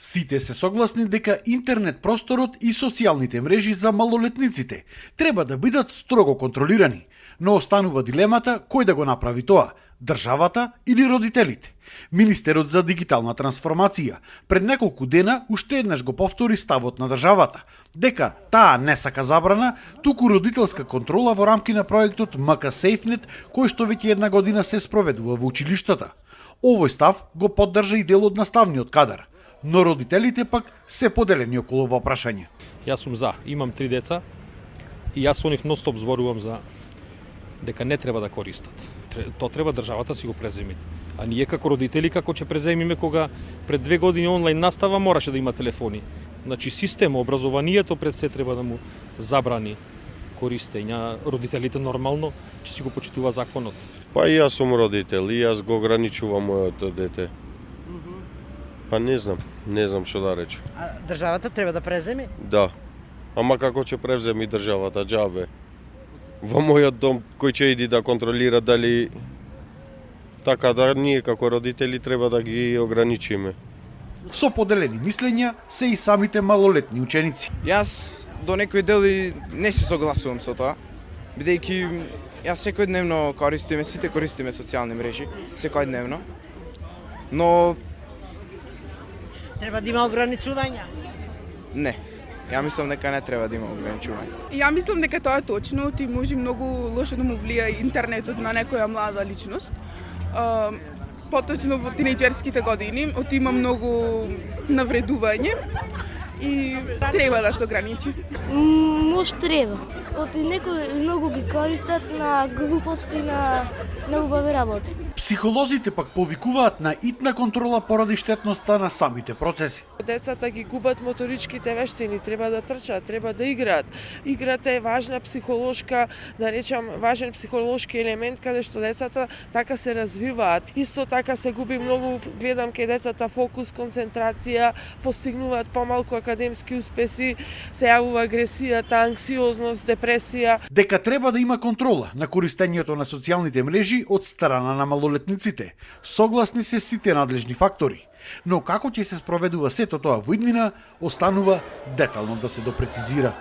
Сите се согласни дека интернет просторот и социјалните мрежи за малолетниците треба да бидат строго контролирани, но останува дилемата кој да го направи тоа, државата или родителите. Министерот за дигитална трансформација пред неколку дена уште еднаш го повтори ставот на државата, дека таа не сака забрана, туку родителска контрола во рамки на проектот МК SafeNet, кој што веќе една година се спроведува во училиштата. Овој став го поддржа и дел од наставниот кадар, но родителите пак се поделени околу ова прашање. Јас сум за, имам 3 деца и јас со нив нон-стоп зборувам за дека не треба да користат. Тоа треба државата си го преземи. А ние како родители како ќе преземиме кога пред 2 години онлайн настава мораше да има телефони. Значи систем образованието пред се треба да му забрани користење. Родителите нормално ќе си го почитува законот. Па и јас сум родител и јас го ограничувам моето дете. Па не знам што да речем. А државата треба да преземи? Да. Ама како ќе превземи државата џабе? Во мојот дом кој ќе иди да контролира дали така да ние како родители треба да ги ограничиме. Со поделени мислења се и самите малолетни ученици. Јас до некој дел и не се согласувам со тоа, бидејќи јас секојдневно сите користиме социјални мрежи, секојдневно. Но треба да има ограничувања? Не. Ја мислам дека не треба да има ограничување. Ја мислам дека тоа е точно, ти може многу лошо да му влија интернетот на некоја млада личност. Поточно во тинејџерските години, има многу навредување и треба да се ограничи. Може треба. Некои многу ги користат на глупости, на неубави работи. Психолозите пак повикуваат на итна контрола поради штетноста на самите процеси. Децата ги губат моторичките вештини, треба да трчат, треба да играат. Играта е важна психолошка, да речам, важен психолошки елемент каде што децата така се развиваат. Исто така се губи многу, гледам кај децата фокус, концентрација, постигнуваат помалку академски успеси, се јавува агресијата, анксиозност, депресија. Дека треба да има контрола на користењето на социјалните мрежи од страна на малолетниците. Согласни се сите надлежни фактори. Но како ќе се спроведува сето тоа во иднина, останува детално да се допрецизира.